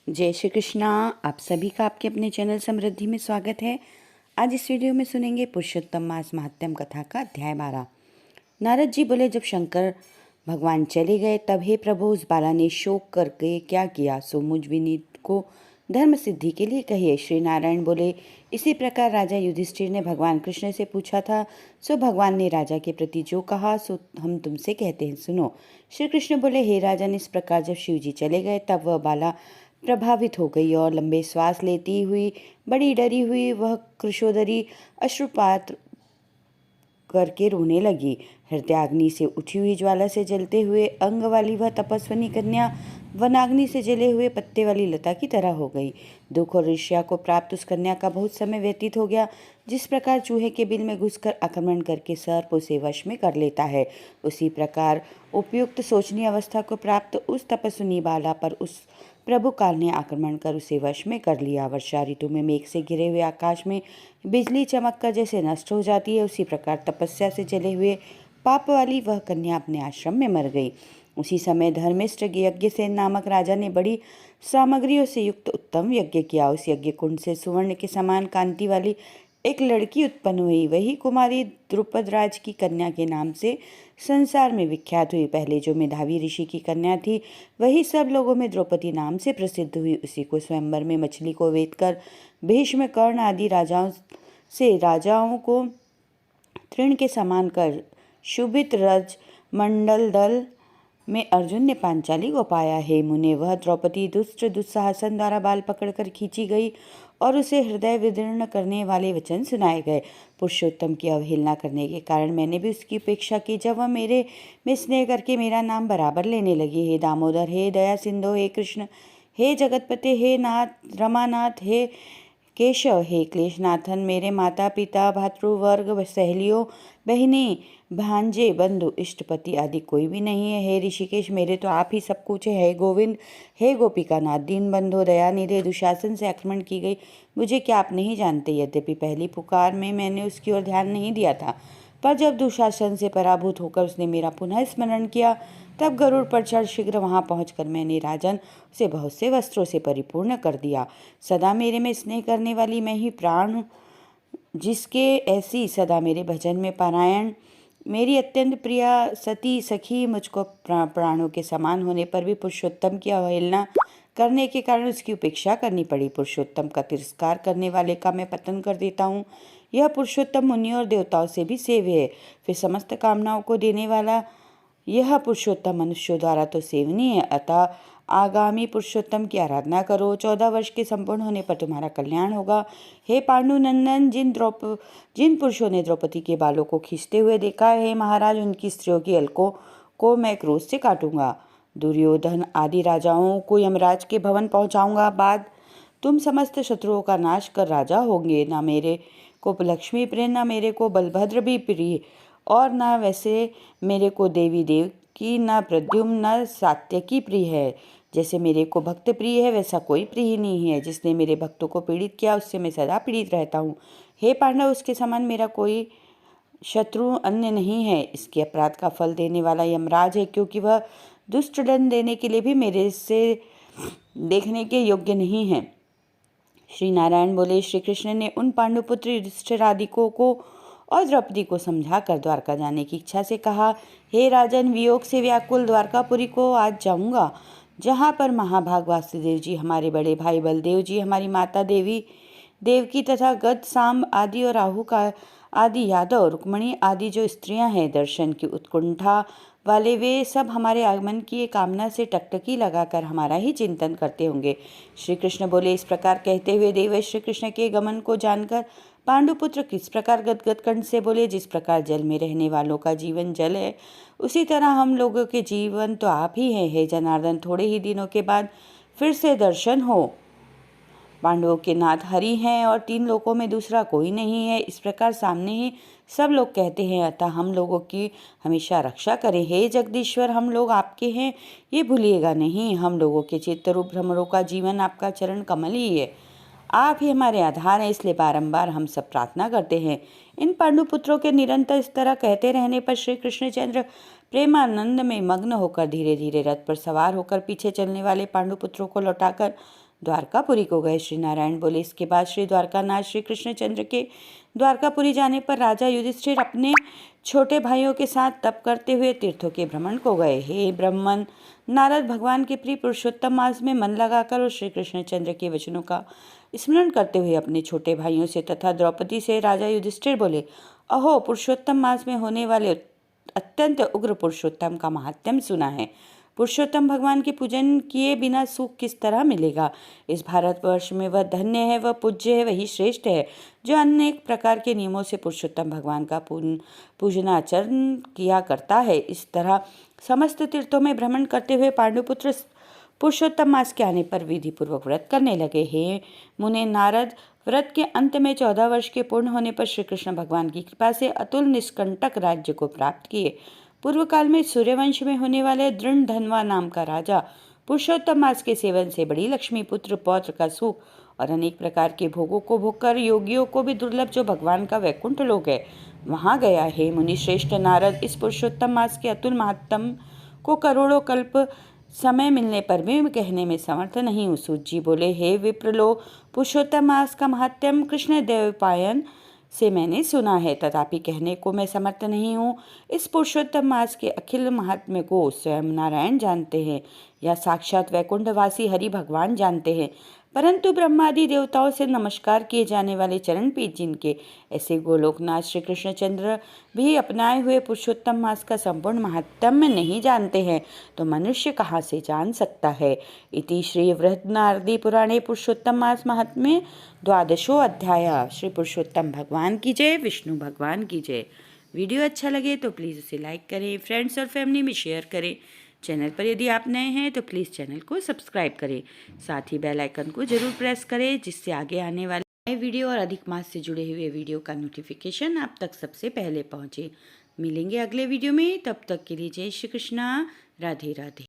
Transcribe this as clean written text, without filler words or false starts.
जय श्री कृष्णा। आप सभी का आपके अपने चैनल समृद्धि में स्वागत है। आज इस वीडियो में सुनेंगे पुरुषोत्तम मास महात्म्य कथा का अध्याय 12। नारद जी बोले, जब शंकर भगवान चले गए तब हे प्रभु, उस बाला ने शोक करके क्या किया, सो मुझ विनीत को धर्म सिद्धि के लिए कहिए। श्री नारायण बोले, इसी प्रकार राजा युधिष्ठिर ने भगवान कृष्ण से पूछा था, सो भगवान ने राजा के प्रति जो कहा सो हम तुमसे कहते हैं, सुनो। श्री कृष्ण बोले, हे राजन, इस प्रकार जब शिव जी चले गए तब वह बाला प्रभावित हो गई और लंबे श्वास लेती हुई, बड़ी डरी हुई, वह कृशोदरी अश्रुपात करके रोने लगी। हृदयाग्नि से उठी हुई ज्वाला से जलते हुए अंग वाली वह तपस्विनी कन्या वनाग्नि से जले हुए पत्ते वाली लता की तरह हो गई। दुख और ईर्ष्या को प्राप्त उस कन्या का बहुत समय व्यतीत हो गया। जिस प्रकार चूहे के बिल में घुसकर आक्रमण करके सर्प उसे वश में कर लेता है, उसी प्रकार उपयुक्त सोचनीय अवस्था को प्राप्त उस तपस्विनी बाला पर उस प्रभु काल ने आक्रमण कर उसे वश में कर लिया। वर्षा ऋतु में मेघ से घिरे हुए आकाश में बिजली चमक कर जैसे नष्ट हो जाती है, उसी प्रकार तपस्या से जले हुए पाप वाली वह कन्या अपने आश्रम में मर गई। उसी समय धर्मिष्ठ यज्ञसेन नामक राजा ने बड़ी सामग्रियों से युक्त उत्तम यज्ञ किया। उस यज्ञ कुंड से सुवर्ण के समान कांति वाली एक लड़की उत्पन्न हुई। वही कुमारी द्रुपद राज की कन्या के नाम से संसार में विख्यात हुई। पहले जो मेधावी ऋषि की कन्या थी, वही सब लोगों में द्रौपदी नाम से प्रसिद्ध हुई। उसी को स्वयंवर में मछली को वेद कर भीष्म, कर्ण आदि राजाओं को तृण के समान कर शुभित रज मंडल दल में अर्जुन ने पांचाली को पाया। हे मुने, वह द्रौपदी दुष्ट दुस्साहसन द्वारा बाल पकड़कर खींची गई और उसे हृदय विदीर्ण करने वाले वचन सुनाए गए। पुरुषोत्तम की अवहेलना करने के कारण मैंने भी उसकी उपेक्षा की। जब वह मेरे में स्नेह करके मेरा नाम बराबर लेने लगी, हे दामोदर, हे दया सिंधु, हे कृष्ण, हे जगतपते, हे नाथ रमानाथ, हे केशव, हे क्लेशनाथन, मेरे माता पिता भातृवर्ग सहेलियों बहिनी भांजे बंधु इष्टपति आदि कोई भी नहीं है। हे ऋषिकेश, मेरे तो आप ही सब कुछ है। हे गोविंद, हे गोपिका नाथ, दीन बंधु दयानिधे, दुशासन से आक्रमण की गई मुझे क्या आप नहीं जानते। यद्यपि पहली पुकार में मैंने उसकी ओर ध्यान नहीं दिया था, पर जब दुशासन से पराभूत होकर उसने मेरा पुनः स्मरण किया, तब गरुड़ पर चढ़ शीघ्र वहां पहुंचकर मैंने राजन उसे बहुत से वस्त्रों से परिपूर्ण कर दिया। सदा मेरे में स्नेह करने वाली मैं ही प्राण, जिसके ऐसी सदा मेरे भजन में पारायण मेरी अत्यंत प्रिया सती सखी मुझको प्राणों के समान होने पर भी पुरुषोत्तम की अवहेलना करने के कारण उसकी उपेक्षा करनी पड़ी। पुरुषोत्तम का तिरस्कार करने वाले का मैं पतन कर देता हूँ। यह पुरुषोत्तम मुनियों और देवताओं से भी सेव्य है। फिर समस्त कामनाओं को देने वाला यह पुरुषोत्तम मनुष्यों द्वारा तो सेवनीय है। अतः आगामी पुरुषोत्तम की आराधना करो। 14 वर्ष के संपूर्ण होने पर तुम्हारा कल्याण होगा। हे पांडुनंदन, जिन पुरुषों ने द्रौपदी के बालों को खींचते हुए देखा है, महाराज, उनकी स्त्रियों की अलकों को मैं क्रोध से काटूंगा। दुर्योधन आदि राजाओं को यमराज के भवन पहुंचाऊंगा। बाद तुम समस्त शत्रुओं का नाश कर राजा होंगे। न मेरे को लक्ष्मी प्रिय, न मेरे को बलभद्र भी प्रिय, और न वैसे मेरे को देवी देव की, न प्रद्युम्न, न सात्यकी प्रिय है। जैसे मेरे को भक्त प्रिय है, वैसा कोई प्रिय नहीं है। जिसने मेरे भक्तों को पीड़ित किया, उससे मैं सदा पीड़ित रहता हूँ। हे पांडव, उसके समान मेरा कोई शत्रु अन्य नहीं है। इसके अपराध का फल देने वाला यमराज है, क्योंकि वह दुष्ट दंड देने के लिए भी मेरे से देखने के योग्य नहीं है। श्री नारायण बोले, श्री कृष्ण ने उन पांडुपुत्र युधिष्ठिर आदि को और द्रौपदी को समझाकर द्वारका जाने की इच्छा से कहा, हे राजन, वियोग से व्याकुल द्वारकापुरी को आज जाऊंगा, जहाँ पर महाभाग वासुदेव जी, हमारे बड़े भाई बलदेव जी, हमारी माता देवकी तथा गद सांब आदि और राहु का आदि यादव, रुक्मणी आदि जो स्त्रियां हैं, दर्शन की उत्कंठा वाले, वे सब हमारे आगमन की कामना से टकटकी लगाकर हमारा ही चिंतन करते होंगे। श्री कृष्ण बोले, इस प्रकार कहते हुए देव श्री कृष्ण के गमन को जानकर पांडुपुत्र किस प्रकार गदगद कंठ से बोले, जिस प्रकार जल में रहने वालों का जीवन जल है, उसी तरह हम लोगों के जीवन तो आप ही हैं। हे जनार्दन, थोड़े ही दिनों के बाद फिर से दर्शन हो। पांडवों के नाथ हरि हैं और 3 लोकों में दूसरा कोई नहीं है। इस प्रकार सामने ही सब लोग कहते हैं, अतः हम लोगों की हमेशा रक्षा करें। हे जगदीश्वर, हम लोग आपके हैं, ये भूलिएगा नहीं। हम लोगों के चित्तरूप भ्रमरों का जीवन आपका चरण कमल ही है। आप ही हमारे आधार हैं, इसलिए बारंबार हम सब प्रार्थना करते हैं। इन पांडुपुत्रों के निरंतर इस तरह कहते रहने पर श्री कृष्णचंद्र प्रेमानंद में मग्न होकर धीरे धीरे रथ पर सवार होकर पीछे चलने वाले पांडुपुत्रों को लौटाकर द्वारकापुरी को गए। श्री नारायण बोले। इसके बाद श्री द्वारकानाथ श्री कृष्णचंद्र के द्वारकापुरी जाने पर राजा युधिष्ठिर अपने छोटे भाइयों के साथ तप करते हुए तीर्थों के भ्रमण को गए। हे ब्राह्मण, नारद भगवान के प्रिय पुरुषोत्तम मास में मन लगाकर और श्री कृष्णचंद्र के वचनों का स्मरण करते हुए अपने छोटे भाइयों से तथा द्रौपदी से राजा युधिष्ठिर बोले, अहो, पुरुषोत्तम मास में होने वाले अत्यंत उग्र पुरुषोत्तम का महात्म्य सुना है। पुरुषोत्तम भगवान के पूजन किए बिना सुख किस तरह मिलेगा। इस भारतवर्ष में वह धन्य है, वह पूज्य है, वही श्रेष्ठ है जो अनेक प्रकार के नियमों से पुरुषोत्तम भगवान का पूजनाचरण किया करता है। इस तरह समस्त तीर्थों में भ्रमण करते हुए पांडुपुत्र पुरुषोत्तम मास के आने पर विधि पूर्वक व्रत करने लगे। हे मुने नारद, व्रत के अंत में 14 वर्ष के पूर्ण होने पर श्री कृष्ण भगवान की कृपा से अतुल निष्कंटक राज्य को प्राप्त किए। पूर्व काल में सूर्यवंश में होने वाले दृढ़धनवा नाम का राजा पुरुषोत्तम मास के सेवन से बड़ी लक्ष्मी, पुत्र, पौत्र का सुख और अनेक प्रकार के भोगों को भोगकर योगियों को भी दुर्लभ जो भगवान का वैकुंठ लोक है वहां गया। हे मुनि श्रेष्ठ नारद, इस पुरुषोत्तम मास के अतुल महात्म को करोड़ों कल्प समय मिलने पर भी कहने में समर्थ नहीं हूँ। सूत जी बोले, हे विप्रलो, पुरुषोत्तम मास का महात्म कृष्ण देवपायन से मैंने सुना है, तथापि कहने को मैं समर्थ नहीं हूँ। इस पुरुषोत्तम मास के अखिल महात्म्य को स्वयं नारायण जानते हैं या साक्षात वैकुंठवासी हरि भगवान जानते हैं, परंतु ब्रह्मादि देवताओं से नमस्कार किए जाने वाले चरण पीठ जिनके ऐसे गोलोकनाथ श्री कृष्णचंद्र भी अपनाए हुए पुरुषोत्तम मास का संपूर्ण महात्म्य नहीं जानते हैं, तो मनुष्य कहाँ से जान सकता है। इति श्री बृहन्नारदी पुराणे पुरुषोत्तम मास महात्म्य 12वां अध्याय। श्री पुरुषोत्तम भगवान की जय, विष्णु भगवान की जय। वीडियो अच्छा लगे तो प्लीज़ उसे लाइक करें, फ्रेंड्स और फैमिली में शेयर करें। चैनल पर यदि आप नए हैं तो प्लीज़ चैनल को सब्सक्राइब करें, साथ ही बेल आइकन को जरूर प्रेस करें जिससे आगे आने वाले नए वीडियो और अधिक मास से जुड़े हुए वीडियो का नोटिफिकेशन आप तक सबसे पहले पहुंचे। मिलेंगे अगले वीडियो में, तब तक के लिए जय श्री कृष्णा, राधे राधे।